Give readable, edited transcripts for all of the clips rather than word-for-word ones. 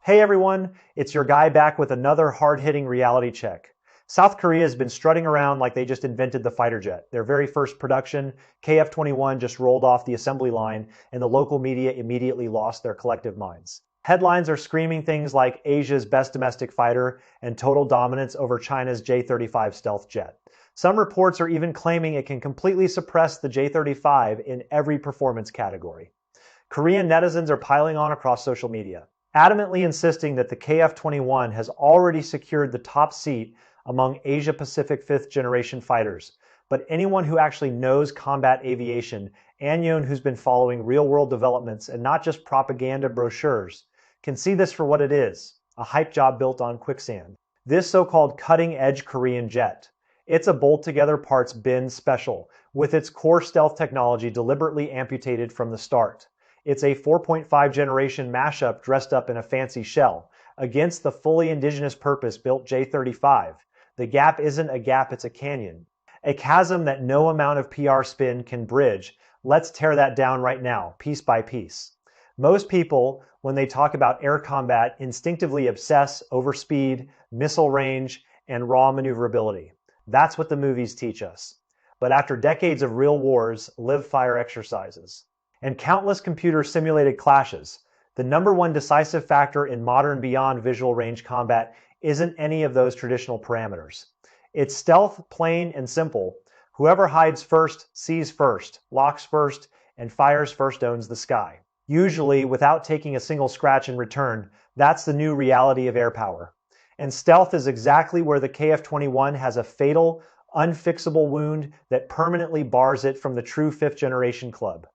Hey everyone, it's your guy back with another hard-hitting reality check. South Korea has been strutting around like they just invented the fighter jet. Their very first production, KF-21, just rolled off the assembly line, and the local media immediately lost their collective minds. Headlines are screaming things like Asia's best domestic fighter and total dominance over China's J-35 stealth jet. Some reports are even claiming it can completely suppress the J-35 in every performance category. Korean netizens are piling on across social media, adamantly insisting that the KF-21 has already secured the top seat among Asia-Pacific 5th-generation fighters. But anyone who actually knows combat aviation, and who's been following real-world developments and not just propaganda brochures, can see this for what it is, a hype job built on quicksand. This so-called cutting-edge Korean jet. It's a bolt-together parts bin special, with its core stealth technology deliberately amputated from the start. It's a 4.5 generation mashup dressed up in a fancy shell, against the fully indigenous purpose-built J-35. The gap isn't a gap, it's a canyon. A chasm that no amount of PR spin can bridge. Let's tear that down right now, piece by piece. Most people, when they talk about air combat, instinctively obsess over speed, missile range, and raw maneuverability. That's what the movies teach us. But after decades of real wars, live-fire exercises, and countless computer-simulated clashes, the #1 decisive factor in modern beyond visual range combat isn't any of those traditional parameters. It's stealth, plain and simple. Whoever hides first, sees first, locks first, and fires first owns the sky. Usually without taking a single scratch in return. That's the new reality of air power. And stealth is exactly where the KF-21 has a fatal, unfixable wound that permanently bars it from the true 5th-generation club.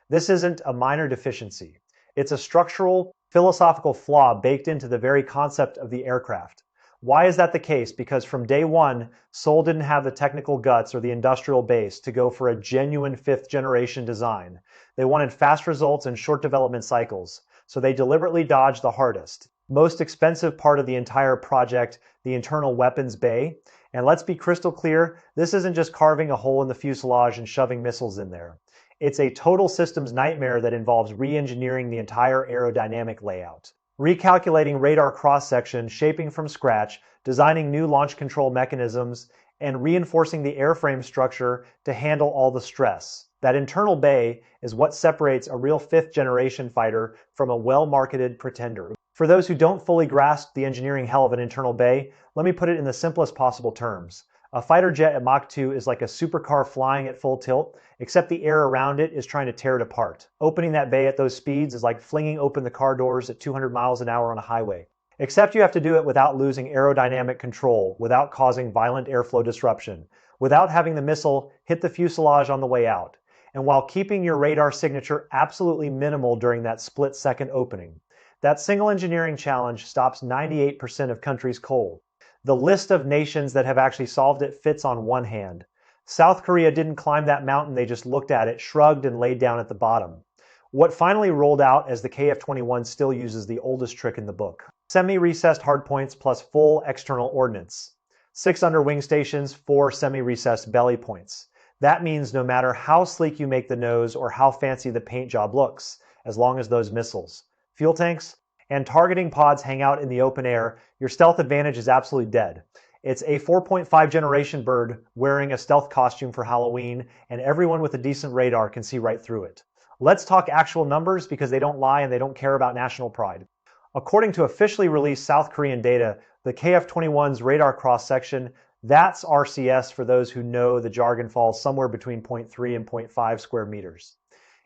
This isn't a minor deficiency. It's a structural, philosophical flaw baked into the very concept of the aircraft. Why is that the case? Because from day one, Seoul didn't have the technical guts or the industrial base to go for a genuine 5th-generation design. They wanted fast results and short development cycles, so they deliberately dodged the hardest, most expensive part of the entire project, the internal weapons bay. And let's be crystal clear, this isn't just carving a hole in the fuselage and shoving missiles in there. It's a total systems nightmare that involves re-engineering the entire aerodynamic layout, recalculating radar cross-section, shaping from scratch, designing new launch control mechanisms, and reinforcing the airframe structure to handle all the stress. That internal bay is what separates a real 5th-generation fighter from a well-marketed pretender. For those who don't fully grasp the engineering hell of an internal bay, let me put it in the simplest possible terms. A fighter jet at Mach 2 is like a supercar flying at full tilt, except the air around it is trying to tear it apart. Opening that bay at those speeds is like flinging open the car doors at 200 miles an hour on a highway. Except you have to do it without losing aerodynamic control, without causing violent airflow disruption, without having the missile hit the fuselage on the way out, and while keeping your radar signature absolutely minimal during that split-second opening. That single engineering challenge stops 98% of countries cold. The list of nations that have actually solved it fits on one hand. South Korea didn't climb that mountain, they just looked at it, shrugged, and laid down at the bottom. What finally rolled out as the KF-21 still uses the oldest trick in the book. Semi-recessed hardpoints plus full external ordnance. 6 under-wing stations, 4 semi-recessed belly points. That means no matter how sleek you make the nose or how fancy the paint job looks, as long as those missiles, fuel tanks, and targeting pods hang out in the open air, your stealth advantage is absolutely dead. It's a 4.5 generation bird wearing a stealth costume for Halloween, and everyone with a decent radar can see right through it. Let's talk actual numbers because they don't lie and they don't care about national pride. According to officially released South Korean data, the KF-21's radar cross-section, that's RCS for those who know the jargon, falls somewhere between 0.3 and 0.5 square meters.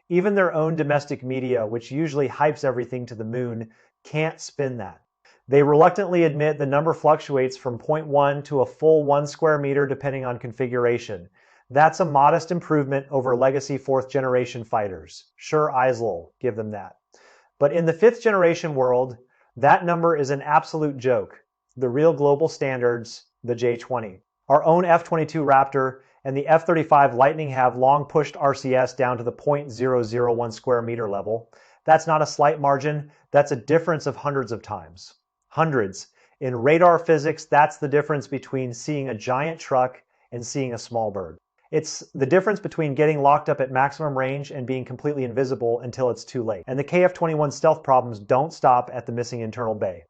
Even their own domestic media, which usually hypes everything to the moon, can't spin that. They reluctantly admit the number fluctuates from 0.1 to a full 1 square meter depending on configuration. That's a modest improvement over legacy 4th-generation fighters. Sure, Islol, give them that. But in the 5th-generation world, that number is an absolute joke. The real global standards, the J-20. Our own F-22 Raptor and the F-35 Lightning have long pushed RCS down to the 0.001 square meter level. That's not a slight margin, that's a difference of hundreds of times. Hundreds. In radar physics, that's the difference between seeing a giant truck and seeing a small bird. It's the difference between getting locked up at maximum range and being completely invisible until it's too late. And the KF-21 stealth problems don't stop at the missing internal bay.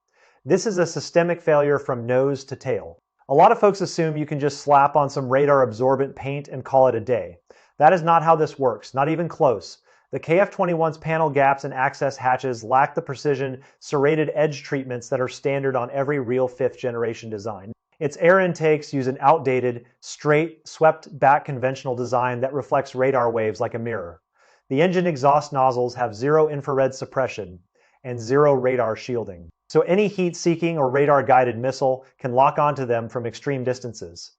This is a systemic failure from nose to tail. A lot of folks assume you can just slap on some radar absorbent paint and call it a day. That is not how this works, not even close. The KF-21's panel gaps and access hatches lack the precision serrated edge treatments that are standard on every real 5th generation design. Its air intakes use an outdated, straight, swept-back conventional design that reflects radar waves like a mirror. The engine exhaust nozzles have zero infrared suppression and zero radar shielding, so any heat-seeking or radar-guided missile can lock onto them from extreme distances.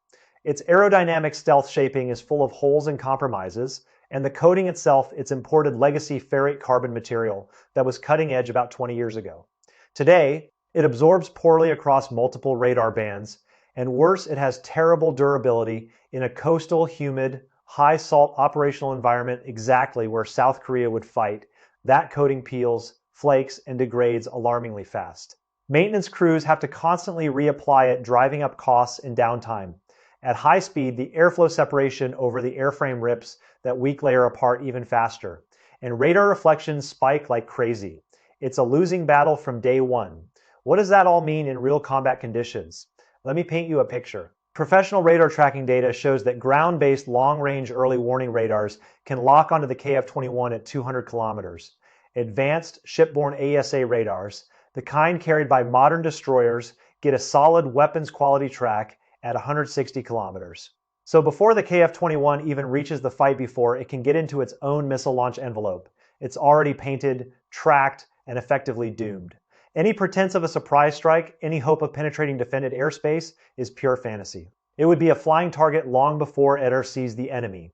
Its aerodynamic stealth shaping is full of holes and compromises, and the coating itself, its imported legacy ferrite carbon material that was cutting edge about 20 years ago. Today, it absorbs poorly across multiple radar bands, and worse, it has terrible durability in a coastal, humid, high-salt operational environment exactly where South Korea would fight. That coating peels, flakes, and degrades alarmingly fast. Maintenance crews have to constantly reapply it, driving up costs and downtime. At high speed, the airflow separation over the airframe rips that weak layer apart even faster, and radar reflections spike like crazy. It's a losing battle from day one. What does that all mean in real combat conditions? Let me paint you a picture. Professional radar tracking data shows that ground-based long-range early warning radars can lock onto the KF-21 at 200 kilometers. Advanced shipborne AESA radars, the kind carried by modern destroyers, get a solid weapons-quality track at 160 kilometers. So before the KF-21 even reaches the fight before, it can get into its own missile launch envelope. It's already painted, tracked, and effectively doomed. Any pretense of a surprise strike, any hope of penetrating defended airspace is pure fantasy. It would be a flying target long before it sees the enemy.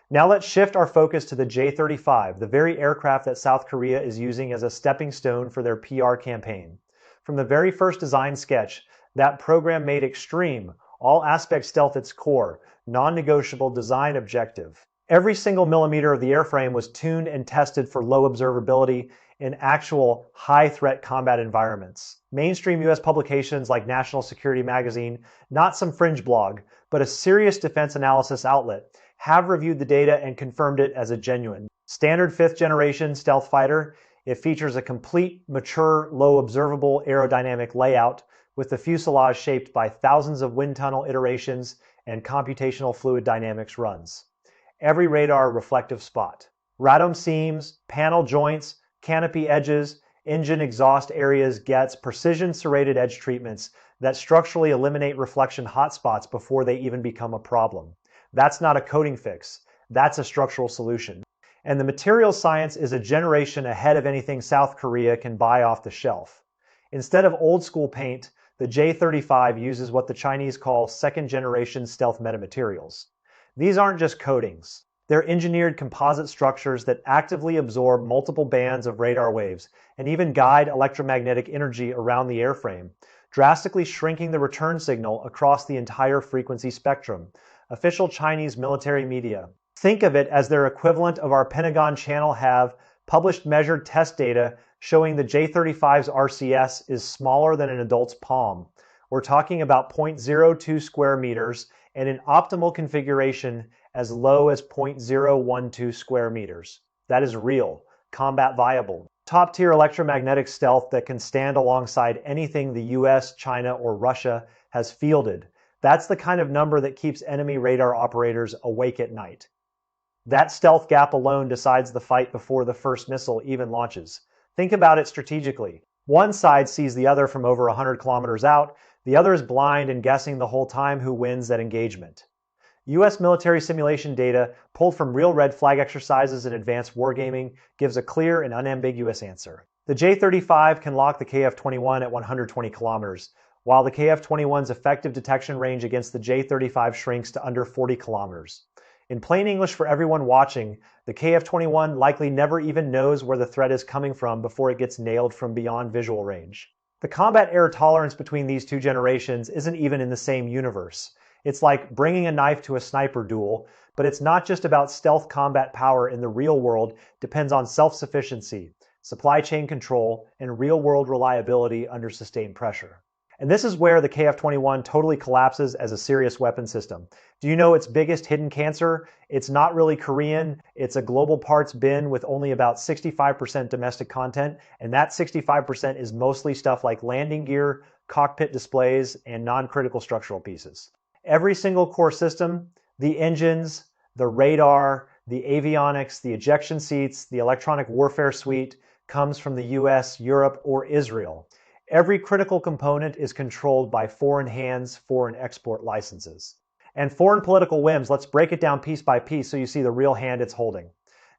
Now let's shift our focus to the J-35, the very aircraft that South Korea is using as a stepping stone for their PR campaign. From the very first design sketch, that program made extreme, all aspect stealth its core, non-negotiable design objective. Every single millimeter of the airframe was tuned and tested for low observability in actual high-threat combat environments. Mainstream US publications like National Security Magazine, not some fringe blog, but a serious defense analysis outlet, have reviewed the data and confirmed it as a genuine. Standard 5th generation stealth fighter, it features a complete, mature, low observable aerodynamic layout with the fuselage shaped by thousands of wind tunnel iterations and computational fluid dynamics runs. Every radar reflective spot. Radome seams, panel joints, canopy edges, engine exhaust areas gets precision serrated edge treatments that structurally eliminate reflection hotspots before they even become a problem. That's not a coating fix, that's a structural solution. And the materials science is a generation ahead of anything South Korea can buy off the shelf. Instead of old school paint, the J-35 uses what the Chinese call second-generation stealth metamaterials. These aren't just coatings. They're engineered composite structures that actively absorb multiple bands of radar waves and even guide electromagnetic energy around the airframe, drastically shrinking the return signal across the entire frequency spectrum. Official Chinese military media think of it as their equivalent of our Pentagon channel have published measured test data showing the J-35's RCS is smaller than an adult's palm. We're talking about 0.02 square meters and in optimal configuration as low as 0.012 square meters. That is real, combat viable. Top-tier electromagnetic stealth that can stand alongside anything the US, China, or Russia has fielded. That's the kind of number that keeps enemy radar operators awake at night. That stealth gap alone decides the fight before the first missile even launches. Think about it strategically. One side sees the other from over 100 kilometers out, the other is blind and guessing the whole time who wins that engagement. US military simulation data pulled from real red flag exercises in advanced wargaming gives a clear and unambiguous answer. The J-35 can lock the KF-21 at 120 kilometers, while the KF-21's effective detection range against the J-35 shrinks to under 40 kilometers. In plain English for everyone watching, the KF-21 likely never even knows where the threat is coming from before it gets nailed from beyond visual range. The combat error tolerance between these two generations isn't even in the same universe. It's like bringing a knife to a sniper duel, but it's not just about stealth combat power in the real world, depends on self-sufficiency, supply chain control, and real-world reliability under sustained pressure. And this is where the KF-21 totally collapses as a serious weapon system. Do you know its biggest hidden cancer? It's not really Korean. It's a global parts bin with only about 65% domestic content, and that 65% is mostly stuff like landing gear, cockpit displays, and non-critical structural pieces. Every single core system, the engines, the radar, the avionics, the ejection seats, the electronic warfare suite, comes from the US, Europe, or Israel. Every critical component is controlled by foreign hands, foreign export licenses. And foreign political whims, let's break it down piece by piece so you see the real hand it's holding.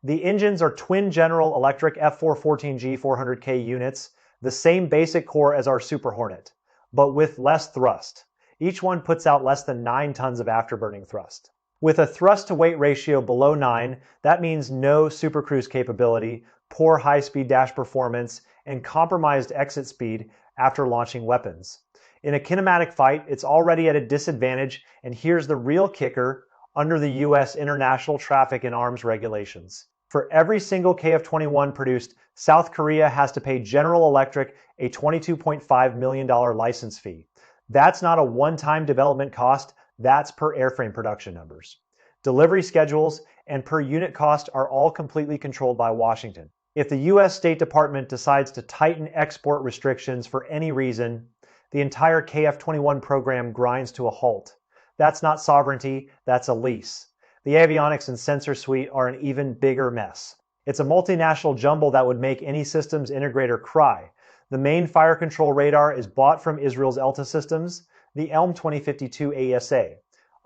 The engines are twin General Electric F414G 400K units, the same basic core as our Super Hornet, but with less thrust. Each one puts out less than 9 tons of afterburning thrust. With a thrust-to-weight ratio below 9, that means no supercruise capability, poor high-speed dash performance, and compromised exit speed after launching weapons. In a kinematic fight, it's already at a disadvantage, and here's the real kicker under the US international traffic and arms regulations. For every single KF-21 produced, South Korea has to pay General Electric a $22.5 million license fee. That's not a one-time development cost, that's per airframe production numbers. Delivery schedules and per unit cost are all completely controlled by Washington. If the US State Department decides to tighten export restrictions for any reason, the entire KF-21 program grinds to a halt. That's not sovereignty, that's a lease. The avionics and sensor suite are an even bigger mess. It's a multinational jumble that would make any systems integrator cry. The main fire control radar is bought from Israel's ELTA systems, the ELM 2052 AESA.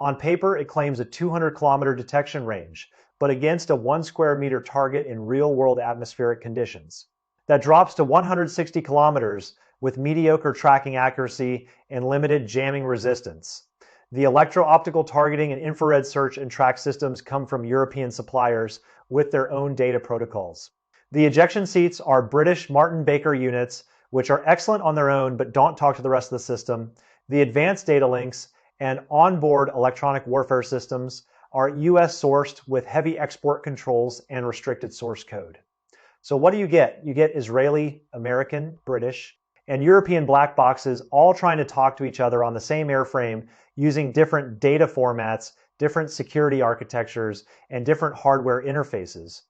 On paper, it claims a 200-kilometer detection range, but against a 1 square meter target in real-world atmospheric conditions. That drops to 160 kilometers with mediocre tracking accuracy and limited jamming resistance. The electro-optical targeting and infrared search and track systems come from European suppliers with their own data protocols. The ejection seats are British Martin Baker units, which are excellent on their own but don't talk to the rest of the system. The advanced data links and onboard electronic warfare systems are US sourced with heavy export controls and restricted source code. So what do you get? You get Israeli, American, British, and European black boxes all trying to talk to each other on the same airframe using different data formats, different security architectures, and different hardware interfaces.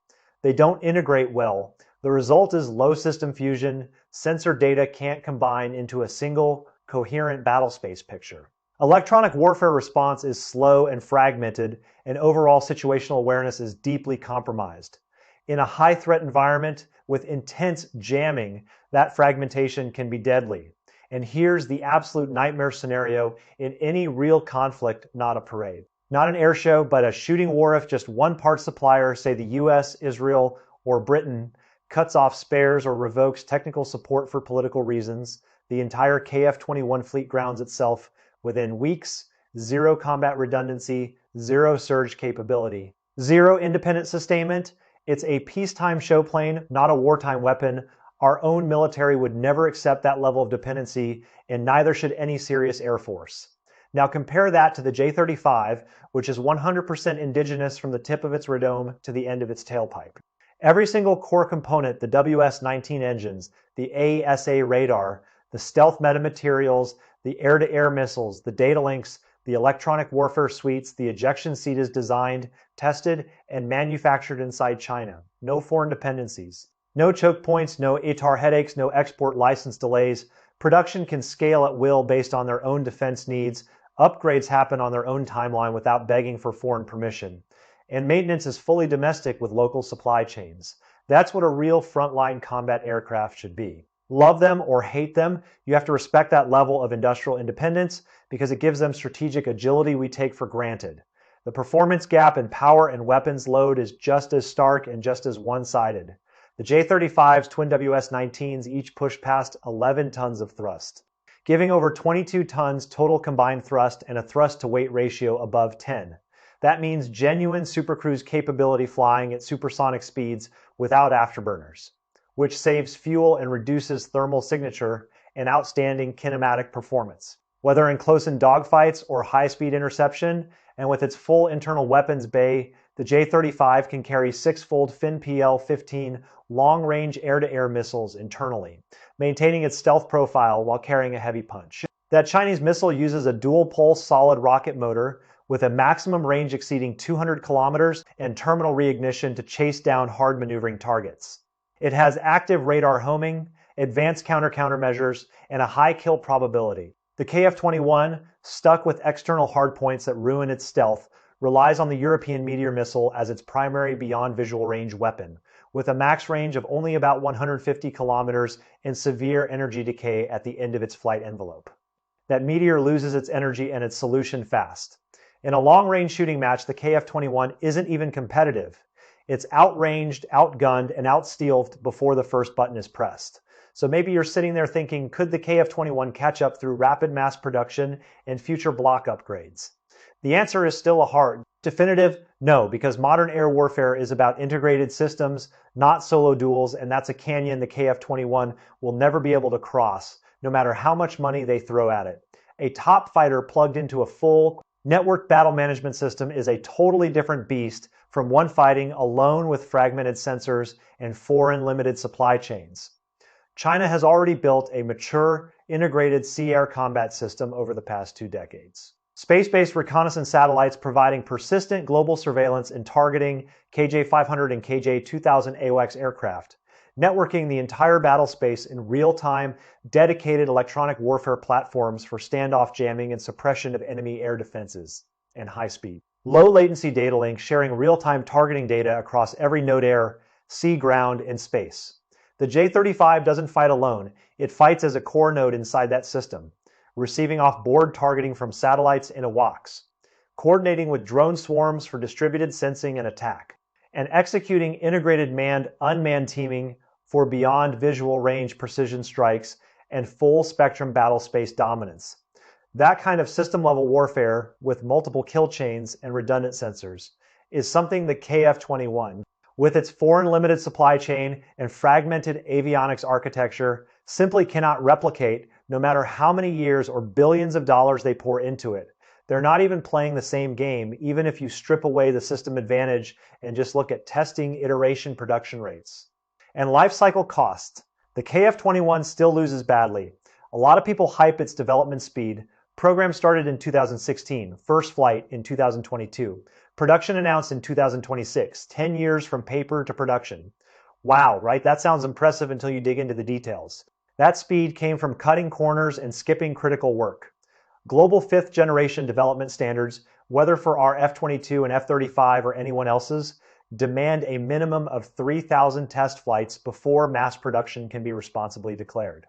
They don't integrate well. The result is low system fusion, sensor data can't combine into a single, coherent battlespace picture. Electronic warfare response is slow and fragmented, and overall situational awareness is deeply compromised. In a high-threat environment with intense jamming, that fragmentation can be deadly. And here's the absolute nightmare scenario in any real conflict, not a parade. Not an air show, but a shooting war if just one part supplier, say the US, Israel, or Britain, cuts off spares or revokes technical support for political reasons. The entire KF-21 fleet grounds itself within weeks, zero combat redundancy, zero surge capability, zero independent sustainment. It's a peacetime show plane, not a wartime weapon. Our own military would never accept that level of dependency, and neither should any serious Air Force. Now compare that to the J-35, which is 100% indigenous from the tip of its radome to the end of its tailpipe. Every single core component, the WS-19 engines, the AESA radar, the stealth metamaterials, the air-to-air missiles, the data links, the electronic warfare suites, the ejection seat is designed, tested, and manufactured inside China. No foreign dependencies. No choke points, no ATAR headaches, no export license delays. Production can scale at will based on their own defense needs. Upgrades happen on their own timeline without begging for foreign permission. And maintenance is fully domestic with local supply chains. That's what a real frontline combat aircraft should be. Love them or hate them, you have to respect that level of industrial independence because it gives them strategic agility we take for granted. The performance gap in power and weapons load is just as stark and just as one-sided. The J-35's twin WS-19s each push past 11 tons of thrust, giving over 22 tons total combined thrust and a thrust-to-weight ratio above 10. That means genuine supercruise capability flying at supersonic speeds without afterburners, which saves fuel and reduces thermal signature and outstanding kinematic performance. Whether in close-in dogfights or high-speed interception, and with its full internal weapons bay, The J-35 can carry six-fold FIN-PL-15 long-range air-to-air missiles internally, maintaining its stealth profile while carrying a heavy punch. That Chinese missile uses a dual-pulse solid rocket motor with a maximum range exceeding 200 kilometers and terminal reignition to chase down hard maneuvering targets. It has active radar homing, advanced countermeasures, and a high kill probability. The KF-21, stuck with external hardpoints that ruin its stealth, relies on the European Meteor missile as its primary beyond visual range weapon, with a max range of only about 150 kilometers and severe energy decay at the end of its flight envelope. That Meteor loses its energy and its solution fast. In a long-range shooting match, the KF-21 isn't even competitive. It's outranged, outgunned, and outstealthed before the first button is pressed. So maybe you're sitting there thinking, could the KF-21 catch up through rapid mass production and future block upgrades? The answer is still a hard, definitive no, because modern air warfare is about integrated systems, not solo duels, and that's a canyon the KF-21 will never be able to cross, no matter how much money they throw at it. A top fighter plugged into a full, networked battle management system is a totally different beast from one fighting alone with fragmented sensors and foreign limited supply chains. China has already built a mature, integrated sea-air combat system over the past 2 decades. Space-based reconnaissance satellites providing persistent global surveillance and targeting KJ-500 and KJ-2000 AWACS aircraft, networking the entire battle space in real-time, dedicated electronic warfare platforms for standoff jamming and suppression of enemy air defenses, and high-speed, low-latency data links sharing real-time targeting data across every node air, sea, ground, and space. The J-35 doesn't fight alone, it fights as a core node inside that system, receiving off-board targeting from satellites and AWACS, coordinating with drone swarms for distributed sensing and attack, and executing integrated manned-unmanned teaming for beyond visual range precision strikes and full-spectrum battle space dominance. That kind of system-level warfare, with multiple kill chains and redundant sensors, is something the KF-21, with its foreign limited supply chain and fragmented avionics architecture, simply cannot replicate no matter how many years or billions of dollars they pour into it. They're not even playing the same game, even if you strip away the system advantage and just look at testing, iteration, production rates. And lifecycle costs. The KF-21 still loses badly. A lot of people hype its development speed. Program started in 2016, first flight in 2022. Production announced in 2026, 10 years from paper to production. Wow, right? That sounds impressive until you dig into the details. That speed came from cutting corners and skipping critical work. Global 5th generation development standards, whether for our F-22 and F-35 or anyone else's, demand a minimum of 3,000 test flights before mass production can be responsibly declared.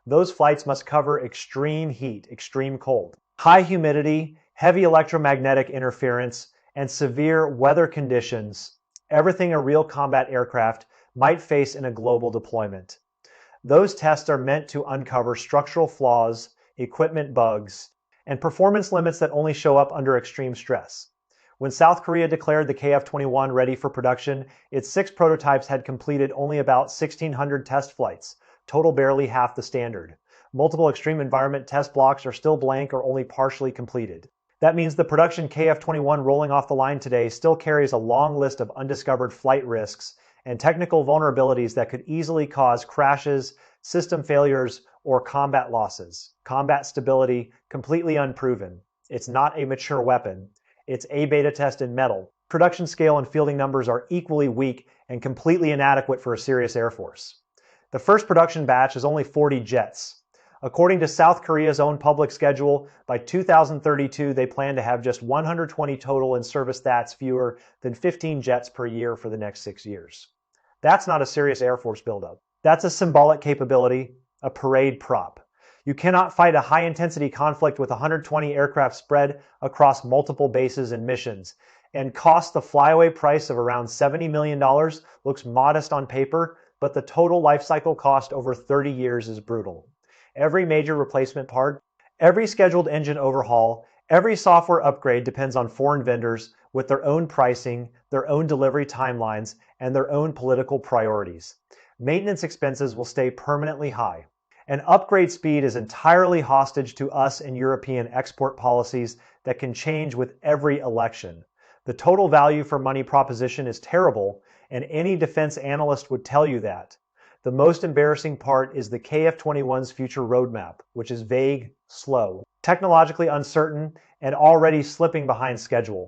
Those flights must cover extreme heat, extreme cold, high humidity, heavy electromagnetic interference, and severe weather conditions, everything a real combat aircraft might face in a global deployment. Those tests are meant to uncover structural flaws, equipment bugs, and performance limits that only show up under extreme stress. When South Korea declared the KF-21 ready for production, its 6 prototypes had completed only about 1,600 test flights, total barely half the standard. Multiple extreme environment test blocks are still blank or only partially completed. That means the production KF-21 rolling off the line today still carries a long list of undiscovered flight risks and technical vulnerabilities that could easily cause crashes, system failures, or combat losses. Combat stability, completely unproven. It's not a mature weapon. It's a beta test in metal. Production scale and fielding numbers are equally weak and completely inadequate for a serious air force. The first production batch is only 40 jets. According to South Korea's own public schedule, by 2032 they plan to have just 120 total in service. That's fewer than 15 jets per year for the next 6 years. That's not a serious Air Force buildup. That's a symbolic capability, a parade prop. You cannot fight a high-intensity conflict with 120 aircraft spread across multiple bases and missions, and cost the flyaway price of around $70 million looks modest on paper, but the total lifecycle cost over 30 years is brutal. Every major replacement part, every scheduled engine overhaul, every software upgrade depends on foreign vendors with their own pricing, their own delivery timelines, and their own political priorities. Maintenance expenses will stay permanently high. And upgrade speed is entirely hostage to US and European export policies that can change with every election. The total value for money proposition is terrible, and any defense analyst would tell you that. The most embarrassing part is the KF-21's future roadmap, which is vague, slow, technologically uncertain, and already slipping behind schedule.